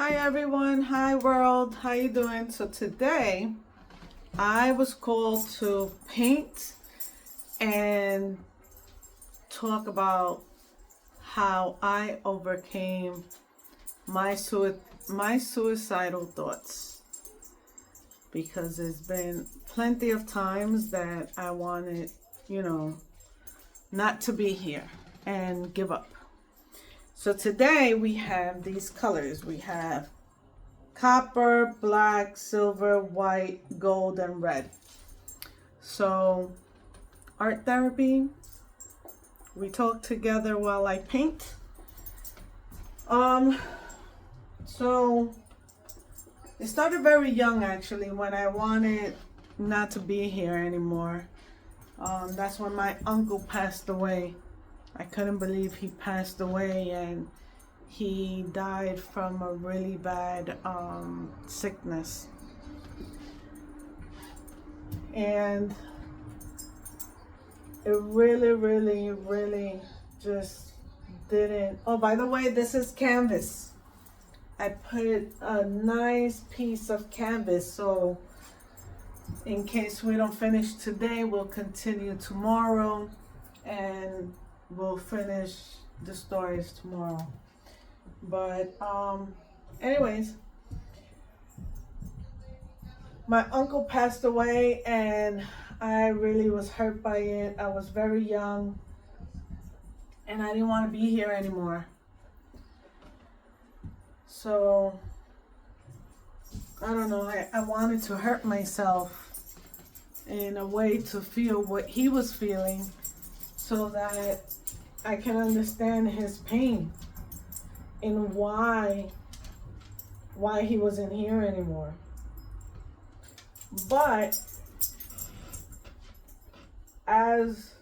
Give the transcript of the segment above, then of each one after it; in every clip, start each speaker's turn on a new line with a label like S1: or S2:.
S1: Hi everyone, hi world, how you doing? So today I was called to paint and talk about how I overcame my suicidal thoughts, because there's been plenty of times that I wanted, not to be here and give up. So today we have these colors. We have copper, black, silver, white, gold, and red. So, art therapy. We talk together while I paint. So it started very young actually, when I wanted not to be here anymore. That's when my uncle passed away. I couldn't believe he passed away, and he died from a really bad sickness. And it really just didn't. Oh, by the way, this is canvas. I put a nice piece of canvas, so in case we don't finish today, we'll continue tomorrow, and we'll finish the stories tomorrow. But anyways, my uncle passed away and I really was hurt by it. I was very young and I didn't want to be here anymore. So I don't know, I wanted to hurt myself in a way to feel what he was feeling, so that I can understand his pain and why he wasn't here anymore. But as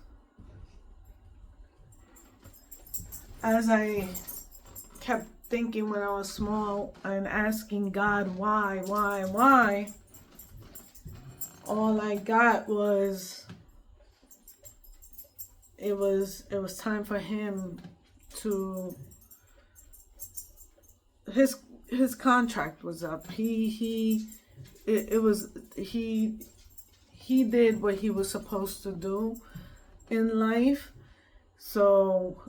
S1: I kept thinking when I was small and asking God why, all I got was it was time for him to his contract was up. He did what he was supposed to do in life, so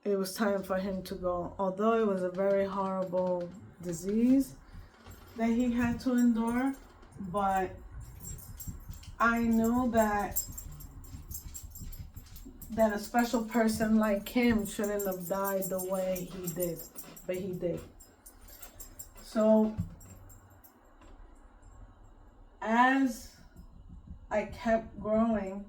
S1: it was time for him to go. Although it was a very horrible disease that he had to endure, but I knew that a special person like him shouldn't have died the way he did, but he did. So as I kept growing,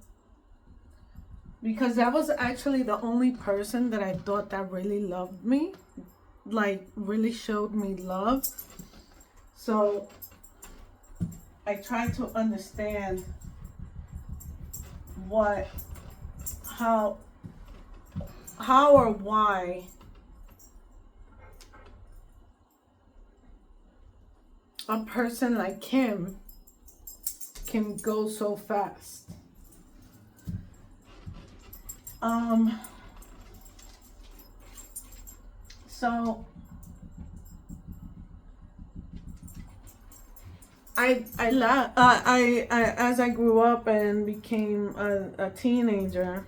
S1: because that was actually the only person that I thought that really loved me, like really showed me love. So I tried to understand how or why a person like him can go so fast. So I as I grew up and became a teenager,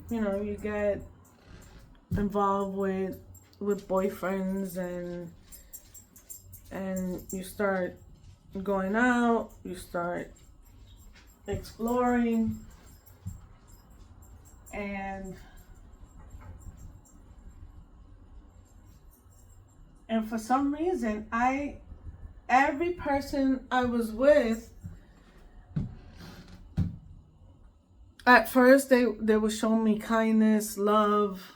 S1: you get involved with boyfriends, and you start going out, you start exploring, and for some reason every person I was with, at first they would show me kindness, love,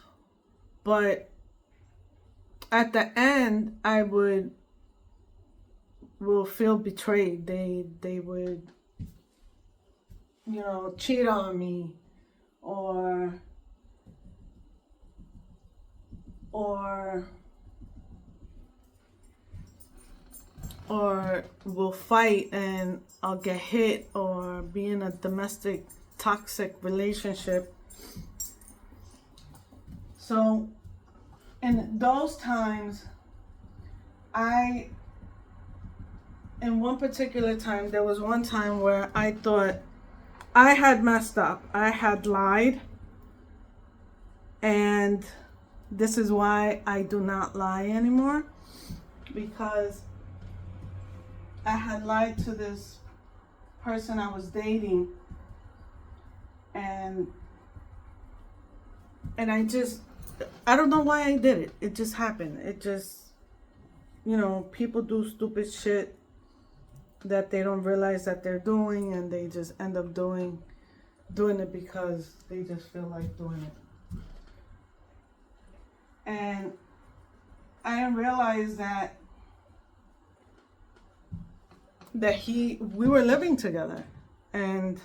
S1: but at the end I will feel betrayed. They would cheat on me, or we'll fight and I'll get hit, or be in a domestic toxic relationship. So in those times I, in one particular time, there was one time where I thought I had messed up. I had lied. And this is why I do not lie anymore. Because I had lied to this person I was dating. And I don't know why I did it. It just happened. It just, people do stupid shit that they don't realize that they're doing, and they just end up doing it because they just feel like doing it. And I didn't realize that we were living together, and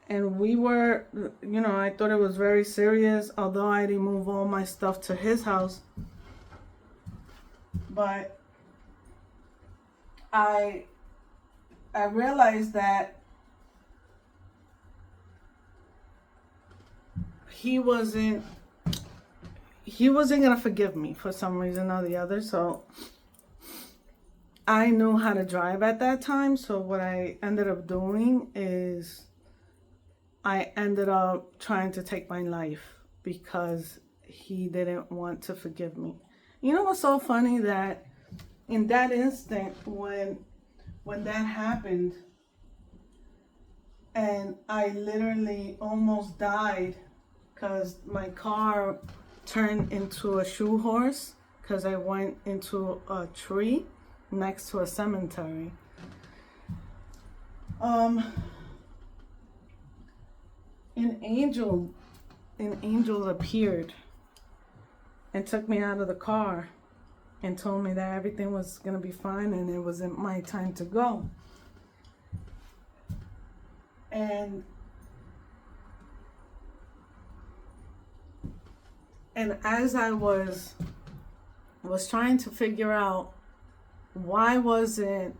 S1: we were, I thought it was very serious, although I didn't move all my stuff to his house. But I realized that he wasn't gonna forgive me for some reason or the other. So I knew how to drive at that time. So what I ended up doing is I ended up trying to take my life because he didn't want to forgive me. You know what's so funny? That in that instant when that happened, and I literally almost died because my car turned into a shoe horse because I went into a tree next to a cemetery. An angel appeared and took me out of the car and told me that everything was gonna be fine and it wasn't my time to go. And as I was trying to figure out why wasn't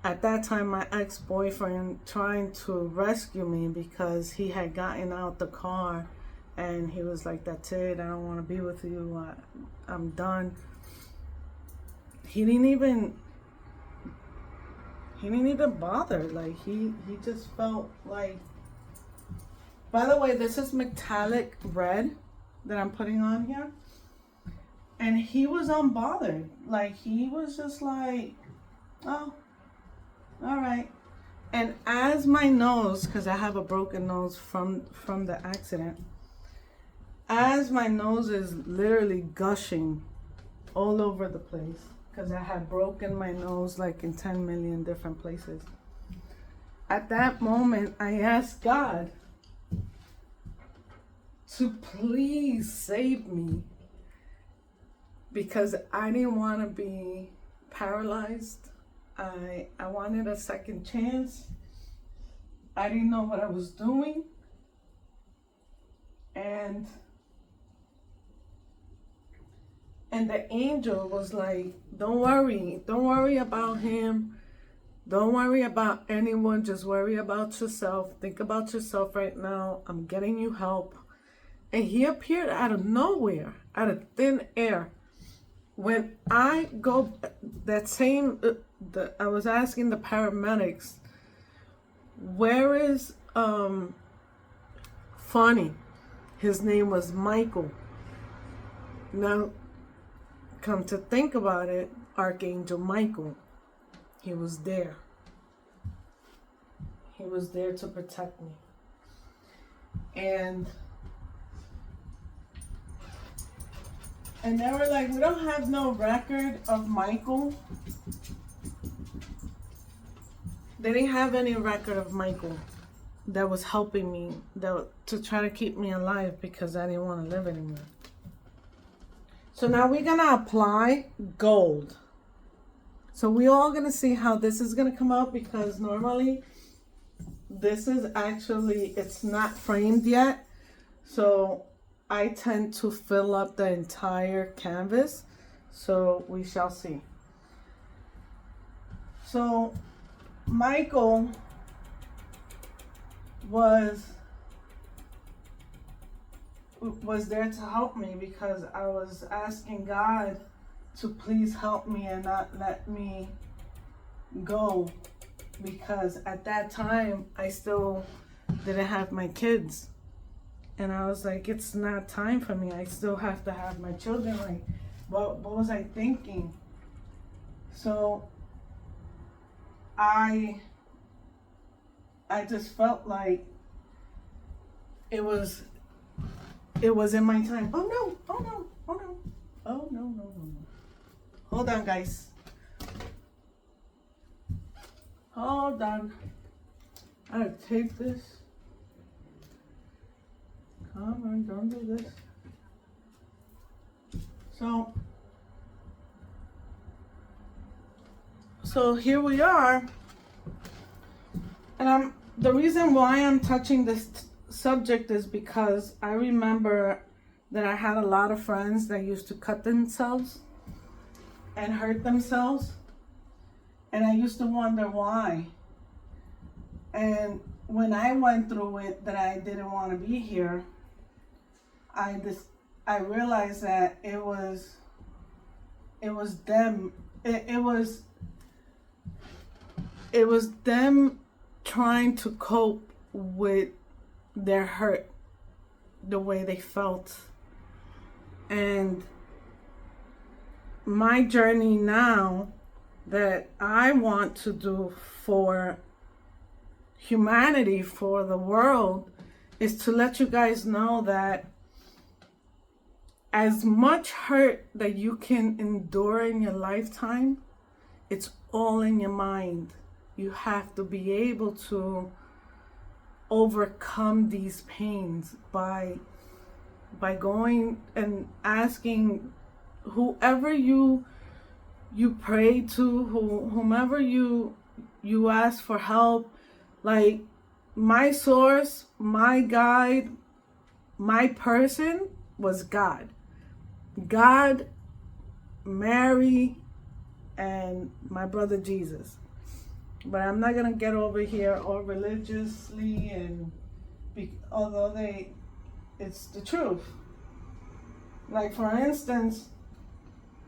S1: at that time my ex-boyfriend trying to rescue me, because he had gotten out the car and he was like, that's it, I don't want to be with you, I'm done. He didn't even bother. Like he just felt like, by the way, this is metallic red that I'm putting on here, and he was unbothered. Like he was just like, oh, all right. And as my nose, because I have a broken nose from the accident, as my nose is literally gushing all over the place, because I had broken my nose like in 10 million different places. At that moment, I asked God to please save me, because I didn't want to be paralyzed. I wanted a second chance. I didn't know what I was doing. And the angel was like, don't worry about him. Don't worry about anyone. Just worry about yourself. Think about yourself right now. I'm getting you help. And he appeared out of nowhere, out of thin air. When I go, I was asking the paramedics, where is Funny? His name was Michael. Now, come to think about it, Archangel Michael, he was there. He was there to protect me. And they were like, we don't have no record of Michael. They didn't have any record of Michael that was helping me, to try to keep me alive, because I didn't want to live anymore. So now we're going to apply gold. So we're all going to see how this is going to come out, because normally this is actually, it's not framed yet. So I tend to fill up the entire canvas. So we shall see. So Michael was there to help me, because I was asking God to please help me and not let me go, because at that time I still didn't have my kids, and I was like, it's not time for me. I still have to have my children. Like, what was I thinking? So I just felt like it was in my time. Oh no, oh no, oh no, oh no, no, no, no. Hold on, guys. Hold on. I gotta tape this. Come on, don't do this. So here we are. And the reason why I'm touching this subject is because I remember that I had a lot of friends that used to cut themselves and hurt themselves. And I used to wonder why. And when I went through it, that I didn't want to be here, I realized that it was them. It was them trying to cope with their hurt, the way they felt. And my journey now that I want to do for humanity, for the world, is to let you guys know that as much hurt that you can endure in your lifetime, it's all in your mind. You have to be able to overcome these pains by going and asking whoever you pray to, whomever you ask for help. Like, my source, my guide, my person was God. God, Mary, and my brother Jesus. But I'm not gonna get over here all religiously, and although it's the truth. Like, for instance,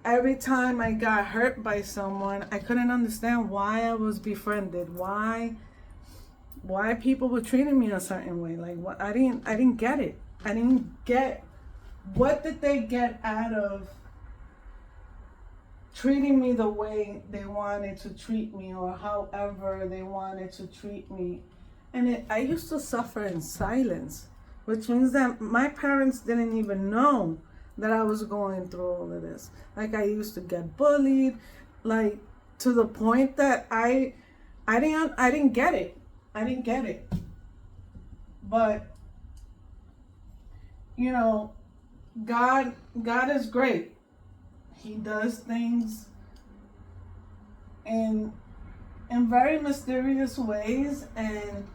S1: every time I got hurt by someone, I couldn't understand why I was befriended, why people were treating me a certain way. Like, what I didn't get it. I didn't get, what did they get out of treating me the way they wanted to treat me, or however they wanted to treat me. And I used to suffer in silence, which means that my parents didn't even know that I was going through all of this. Like, I used to get bullied, like, to the point that I didn't get it. I didn't get it. But, you know, God is great. He does things in very mysterious ways, and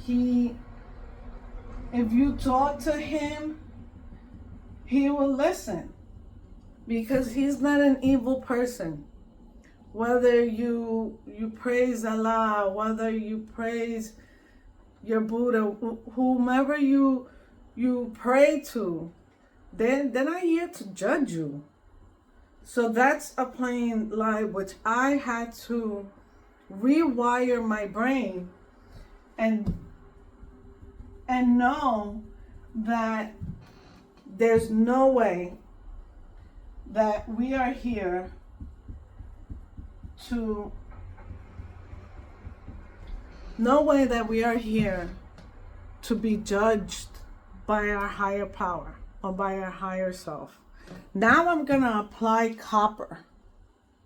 S1: if you talk to him, he will listen, because he's not an evil person. Whether you praise Allah, whether you praise your Buddha, whomever you pray to, they're not here to judge you. So that's a plain lie, which I had to rewire my brain and know that there's no way that we are here to be judged by our higher power or by our higher self. Now I'm gonna apply copper.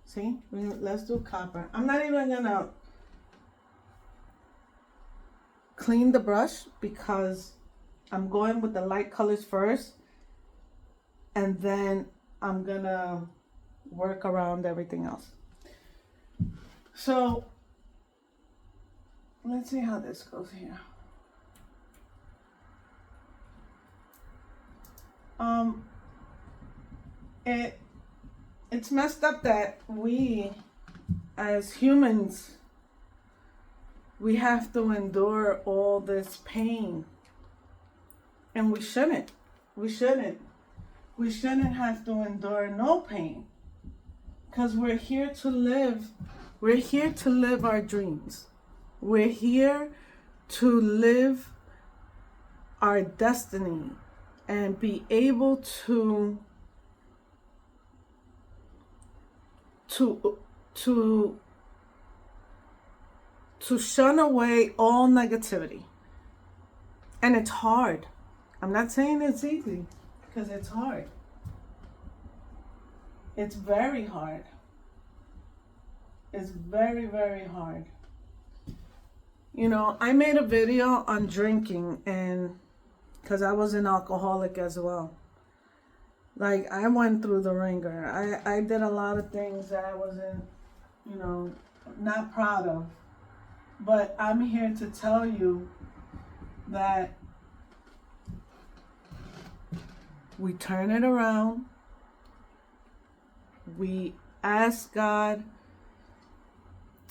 S1: See, let's do copper. I'm not even gonna clean the brush, because I'm going with the light colors first, and then I'm gonna work around everything else. So let's see how this goes here. It's messed up that we as humans, we have to endure all this pain, and we shouldn't. We shouldn't. We shouldn't have to endure no pain. Because we're here to live. We're here to live our dreams. We're here to live our destiny and be able to shun away all negativity. And it's hard. I'm not saying it's easy, because it's hard. It's very hard. It's very, very hard. You know, I made a video on drinking, and because I was an alcoholic as well. Like, I went through the ringer. I did a lot of things that I wasn't, you know, not proud of. But I'm here to tell you that we turn it around. We ask God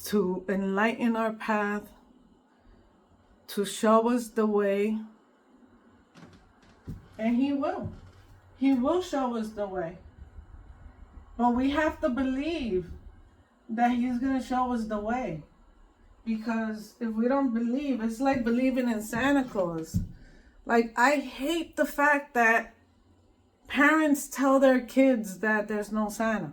S1: to enlighten our path, to show us the way, and He will. He will show us the way. But we have to believe that He's going to show us the way. Because if we don't believe, it's like believing in Santa Claus. Like, I hate the fact that parents tell their kids that there's no Santa.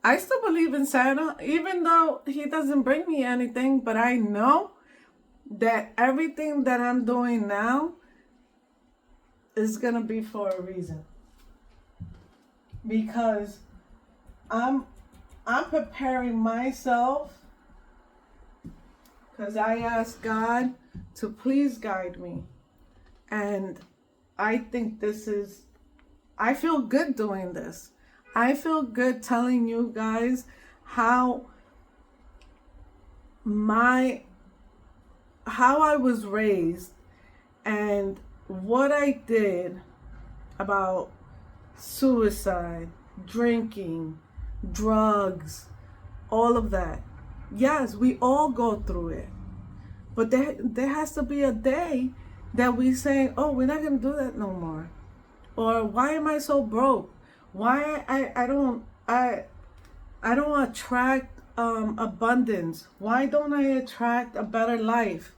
S1: I still believe in Santa, even though he doesn't bring me anything. But I know that everything that I'm doing now is going to be for a reason. Because I'm preparing myself, because I asked God to please guide me. And I think I feel good doing this. I feel good telling you guys how I was raised and what I did about suicide, drinking, drugs, all of that. Yes, we all go through it. But there has to be a day that we say, oh, we're not going to do that no more. Or why am I so broke? Why I don't attract abundance? Why don't I attract a better life?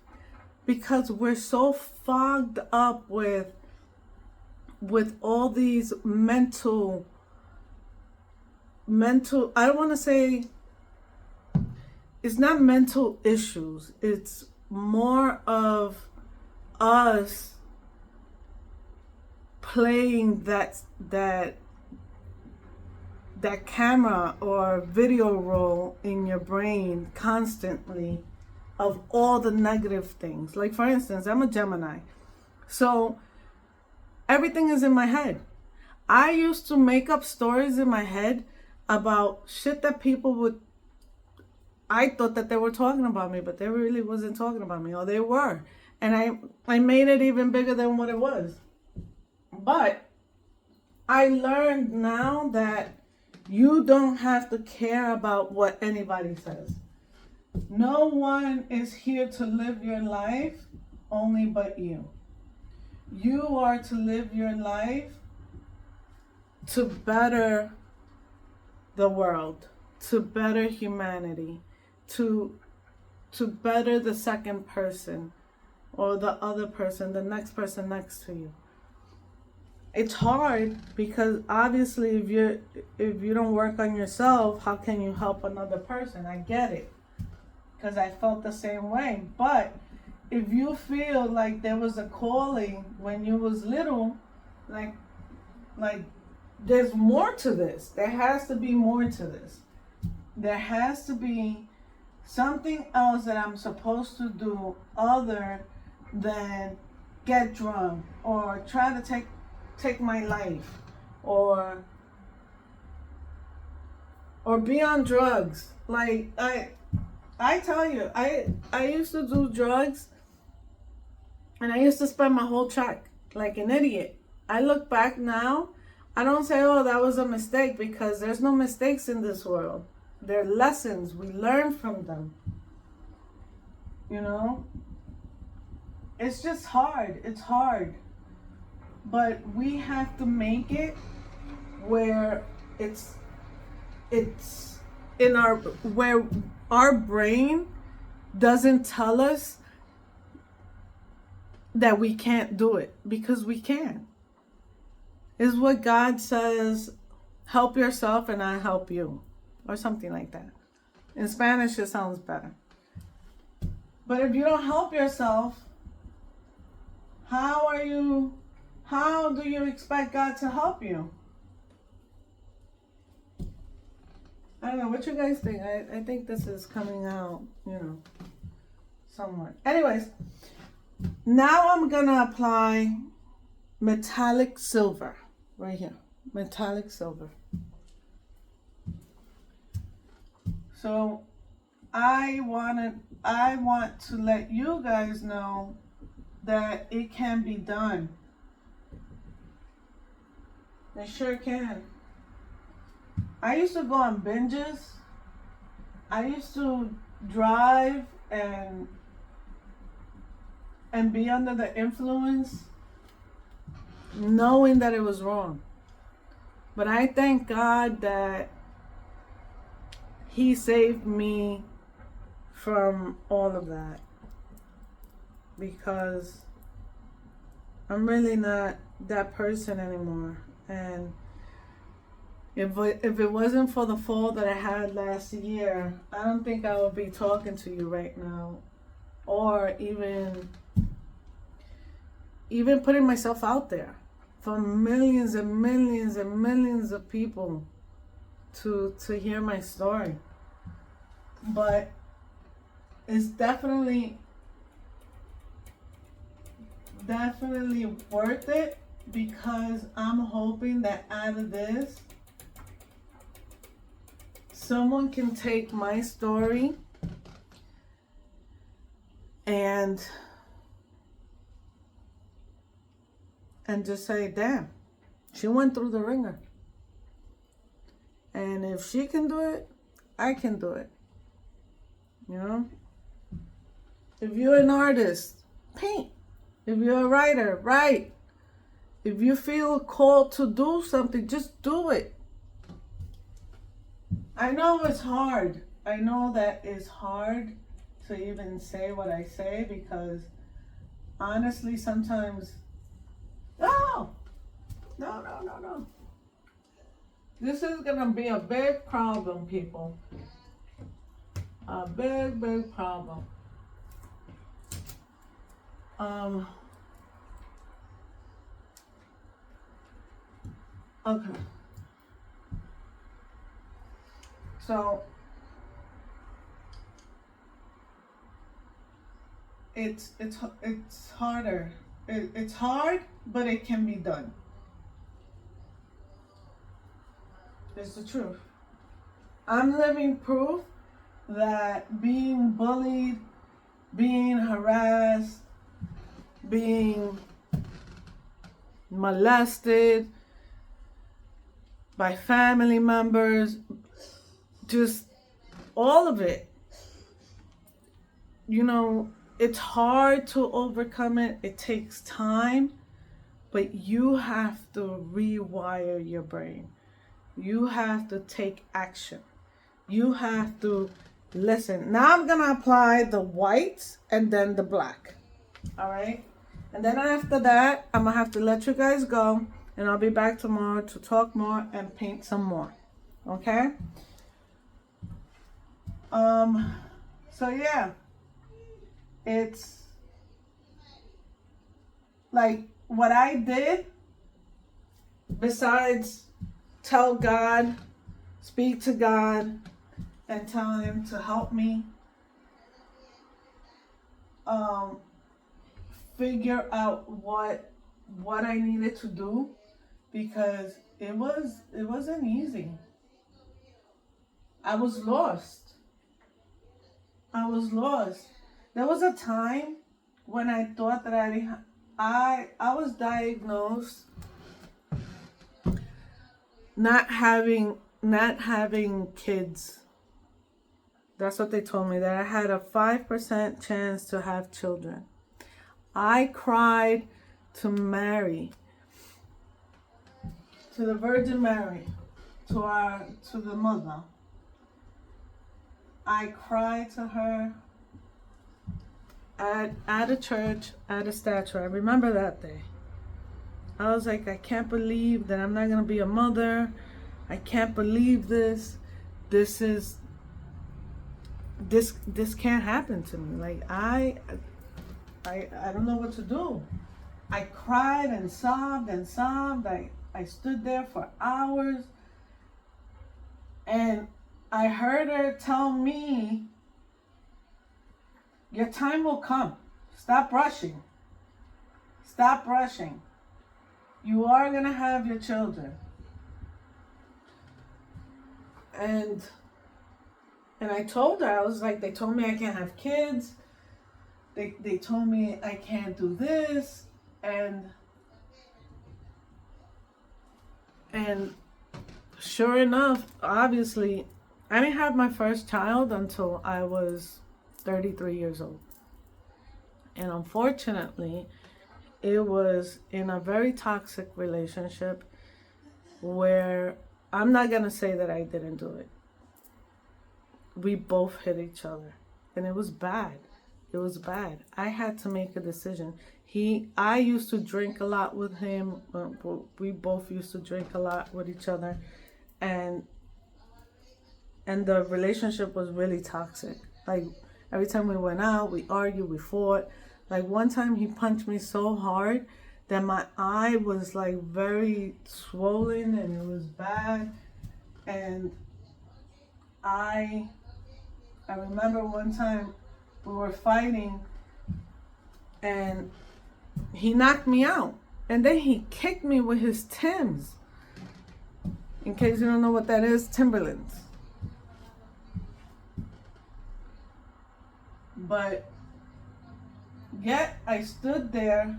S1: Because we're so fogged up with all these mental, I don't want to say, it's not mental issues. It's more of us playing that camera or video roll in your brain constantly of all the negative things. Like, for instance, I'm a Gemini. So everything is in my head. I used to make up stories in my head about shit that people I thought that they were talking about me, but they really wasn't talking about me, or they were. And I made it even bigger than what it was. But I learned now that you don't have to care about what anybody says. No one is here to live your life only but you. You are to live your life to better the world, to better humanity, to better the second person or the other person, the next person next to you. It's hard because obviously if you don't work on yourself, how can you help another person? I get it, because I felt the same way. But if you feel like there was a calling when you was little, like there's more to this. There has to be more to this. There has to be something else that I'm supposed to do other than get drunk or try to take my life or be on drugs. Like I tell you, I used to do drugs and I used to spend my whole check like an idiot. I look back now, I don't say, oh, that was a mistake, because there's no mistakes in this world. They're lessons. We learn from them. You know? It's just hard. It's hard. but we have to make it where it's in our, where our brain doesn't tell us that we can't do it, because we can. Is what God says, help yourself and I help you, or something like that. In Spanish it sounds better. But if you don't help yourself, how do you expect God to help you? I don't know, what you guys think? I think this is coming out, somewhat. Anyways, now I'm gonna apply metallic silver right here. Metallic silver. So I want to let you guys know that it can be done. It sure can. I used to go on binges. I used to drive and be under the influence, knowing that it was wrong. But I thank God that He saved me from all of that, because I'm really not that person anymore. And if it wasn't for the fall that I had last year, I don't think I would be talking to you right now, or even putting myself out there for millions and millions and millions of people to hear my story. But it's definitely worth it, because I'm hoping that out of this, someone can take my story and just say, damn, she went through the ringer. And if she can do it, I can do it. If you're an artist, paint. If you're a writer, write. If you feel called to do something, just do it. I know it's hard. I know that it's hard to even say what I say, because honestly, sometimes, no. This is going to be a big problem, people. A big, big problem. Okay. So it's harder. It's hard, but it can be done. It's the truth. I'm living proof that being bullied, being harassed, being molested by family members, just all of it, it's hard to overcome it. It takes time, but you have to rewire your brain. You have to take action. You have to listen. Now I'm gonna apply the whites and then the black. All right? And then after that, I'm gonna have to let you guys go, and I'll be back tomorrow to talk more and paint some more. Okay? So yeah, it's like what I did, besides tell God, speak to God, and tell Him to help me figure out what I needed to do, because it wasn't easy. I was lost. There was a time when I thought that I was diagnosed not having kids. That's what they told me, that I had a 5% chance to have children. I cried to marry. to the Virgin Mary, to the mother. I cried to her at a church, at a statue. I remember that day. I was like, I can't believe that I'm not gonna be a mother. I can't believe this. This can't happen to me. Like I don't know what to do. I cried and sobbed and sobbed. I stood there for hours, and I heard her tell me, your time will come. Stop rushing. Stop rushing. You are going to have your children. And I told her, I was like, they told me I can't have kids. They told me I can't do this. And sure enough, obviously, I didn't have my first child until I was 33 years old. And unfortunately, it was in a very toxic relationship where I'm not going to say that I didn't do it. We both hit each other. And it was bad. It was bad. I had to make a decision. I used to drink a lot with him. We both used to drink a lot with each other. And the relationship was really toxic. Like, every time we went out, we argued, we fought. Like, one time he punched me so hard that my eye was like very swollen and it was bad. And I remember one time we were fighting and he knocked me out. And then he kicked me with his Timbs. In case you don't know what that is, Timberlands. But yet I stood there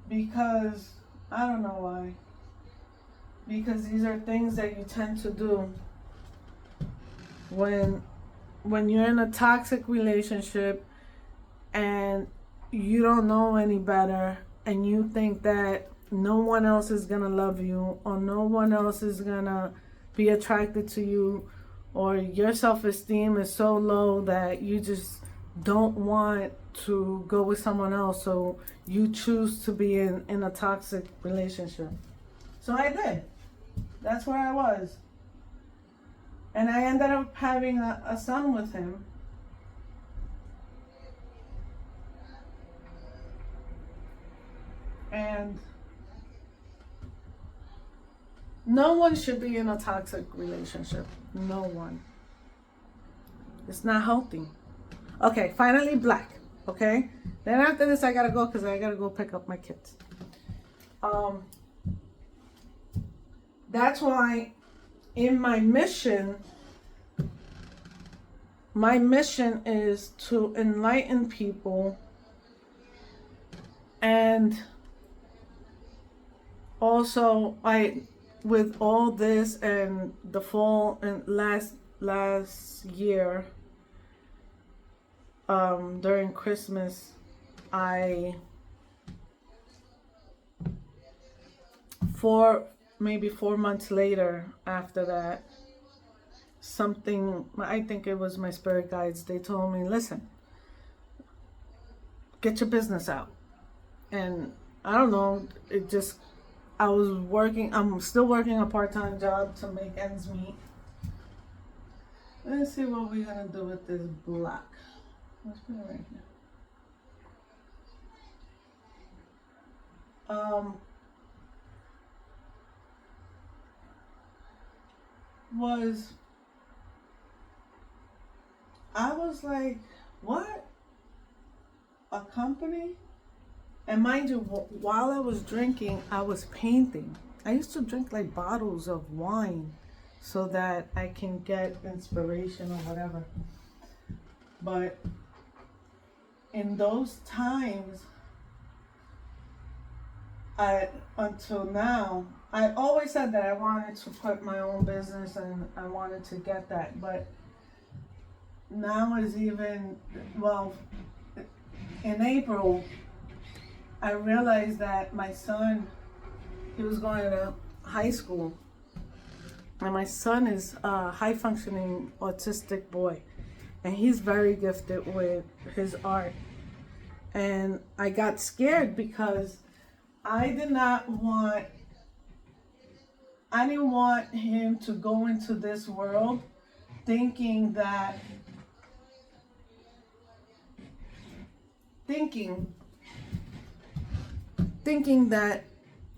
S1: because, I don't know why, because these are things that you tend to do when you're in a toxic relationship and you don't know any better and you think that no one else is gonna love you or no one else is gonna be attracted to you, or your self-esteem is so low that you just don't want to go with someone else, so you choose to be in a toxic relationship. So I did. That's where I was. And I ended up having a son with him. And no one should be in a toxic relationship. No one. It's not healthy. Okay, finally black. Okay? Then after this I gotta go because I gotta go pick up my kids. That's why in my mission is to enlighten people, and also with all this and the fall and last year, during Christmas, maybe 4 months later after that, I think it was my spirit guides, they told me, listen, get your business out. And I don't know, I'm still working a part-time job to make ends meet. Let's see what we're gonna do with this black. Let's put it right here. I was like, what? A company? And mind you, while I was drinking, I was painting. I used to drink like bottles of wine so that I can get inspiration or whatever. But in those times, until now, I always said that I wanted to put my own business and I wanted to get that. But now is even, in April, I realized that my son, he was going to high school. And my son is a high functioning autistic boy. And he's very gifted with his art. And I got scared because I didn't want him to go into this world thinking that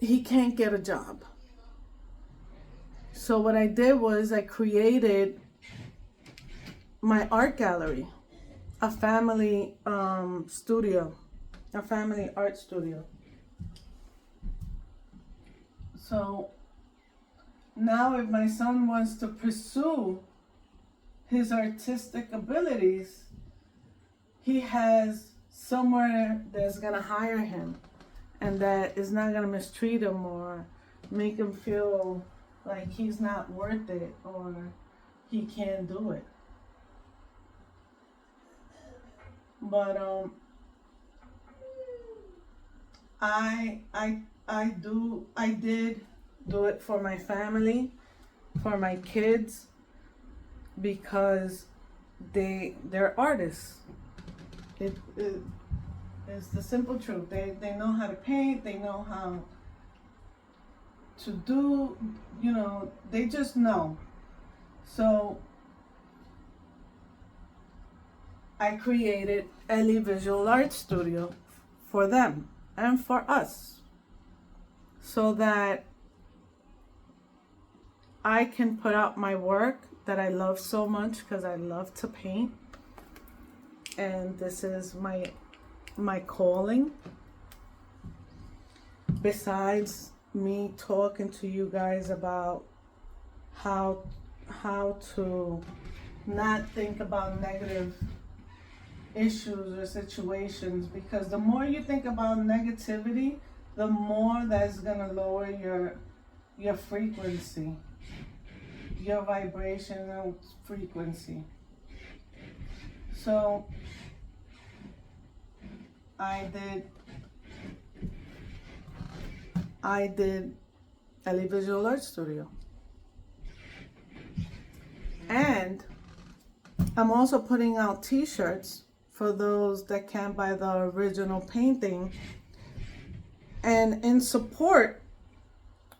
S1: he can't get a job. So what I did was I created my art gallery, a family studio, a family art studio. So now if my son wants to pursue his artistic abilities, he has somewhere that's gonna hire him and that is not gonna mistreat him or make him feel like he's not worth it or he can't do it. But I did do it for my family, for my kids, because they're artists. It is the simple truth. They know how to paint, they know how to do, they just know. So I created Ellie Visual Art Studio for them and for us, so that I can put out my work that I love so much, because I love to paint, and this is my calling. Besides me talking to you guys about how to not think about negative issues or situations, because the more you think about negativity, the more that's gonna lower your frequency, your vibrational frequency. So I did Ellie Visual Art Studio. And I'm also putting out t-shirts for those that can't buy the original painting. And in support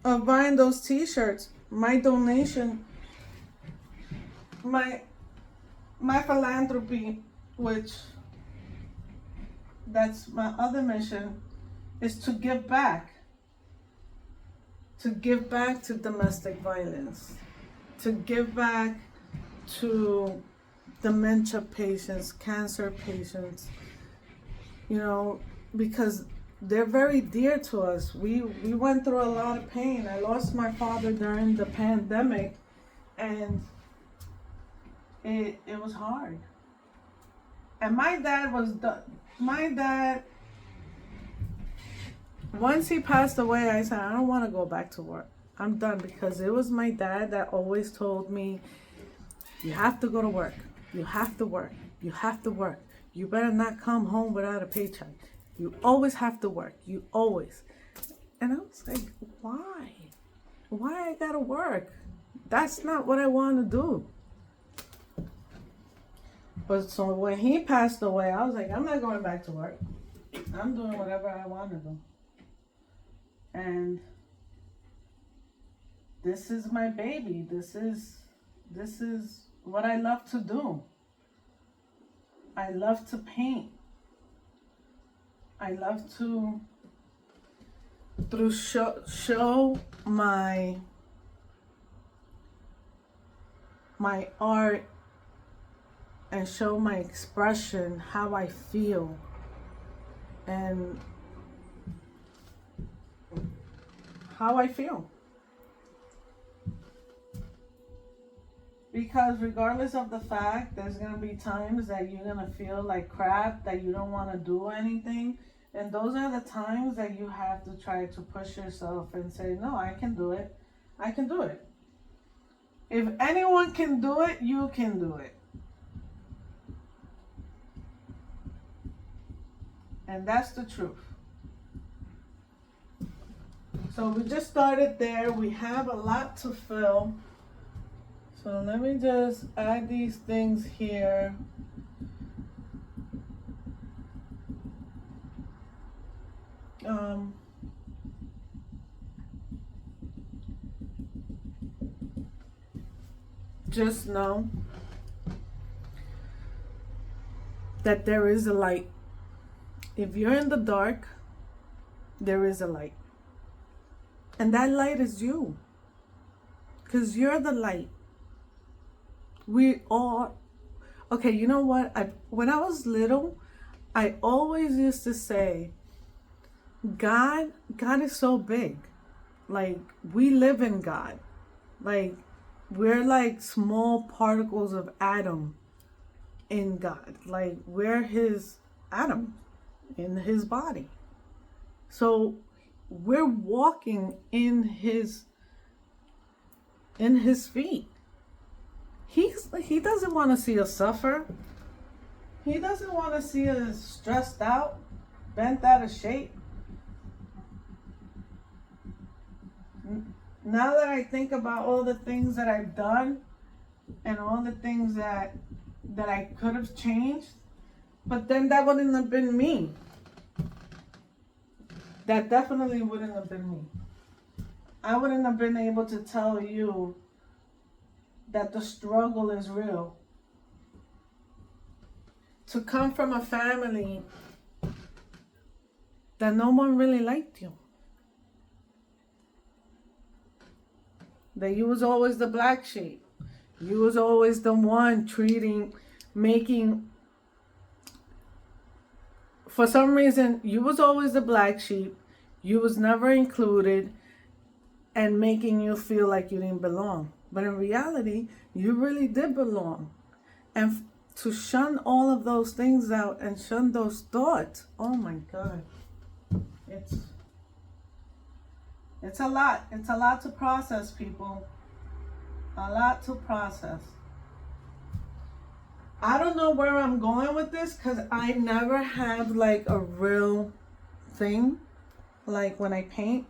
S1: of buying those t-shirts, my donation, my philanthropy, which that's my other mission, is to give back to domestic violence, to give back to dementia patients, cancer patients, because they're very dear to us. We went through a lot of pain. I lost my father during the pandemic, and it was hard. And my dad was done. My dad, once he passed away, I said, I don't want to go back to work. I'm done, because it was my dad that always told me, you have to go to work. You have to work. You have to work. You better not come home without a paycheck. You always have to work. You always. And I was like, why? Why I gotta work? That's not what I want to do. But so when he passed away, I was like, I'm not going back to work. I'm doing whatever I want to do. And this is my baby. This is what I love to do. I love to paint. I love to show my art and show my expression, how I feel, and how I feel. Because regardless of the fact, there's going to be times that you're going to feel like crap, that you don't want to do anything. And those are the times that you have to try to push yourself and say, no, I can do it. I can do it. If anyone can do it, you can do it. And that's the truth. So we just started there. We have a lot to fill. So let me just add these things here. Just know that there is a light. If you're in the dark, there is a light. And that light is you. Because you're the light. We all... Okay, you know what? When I was little, I always used to say, God is so big. Like, we live in God. Like, we're like small particles of atom in God. Like, we're his atom in his body. So we're walking in his feet. He doesn't want to see us suffer. He doesn't want to see us stressed out, bent out of shape. Now that I think about all the things that I've done and all the things that I could have changed, but then that wouldn't have been me. That definitely wouldn't have been me. I wouldn't have been able to tell you that the struggle is real. To come from a family that no one really liked you. That you was always the black sheep. You was always the one making, for some reason, you was always the black sheep. You was never included and making you feel like you didn't belong. But in reality, you really did belong. And to shun all of those things out and shun those thoughts, oh my God. It's a lot. It's a lot to process, people. A lot to process. I don't know where I'm going with this because I never have like a real thing like when I paint.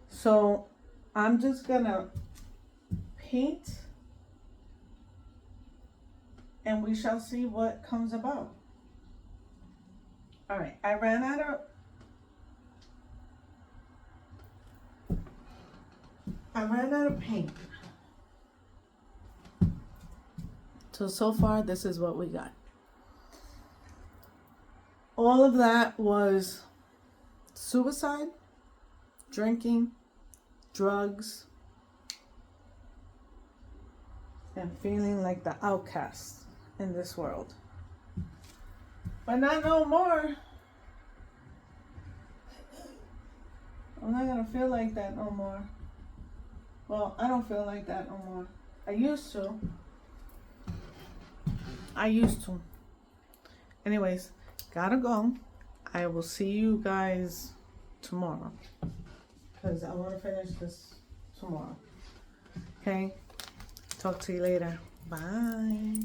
S1: So I'm just gonna paint and we shall see what comes about. All right, I ran out of paint. So far, this is what we got. All of that was suicide, drinking, drugs, and feeling like the outcast in this world. But not no more. I'm not gonna feel like that no more. Well, I don't feel like that no more. I used to. Anyways, gotta go. I will see you guys tomorrow. Because I want to finish this tomorrow. Okay? Talk to you later. Bye.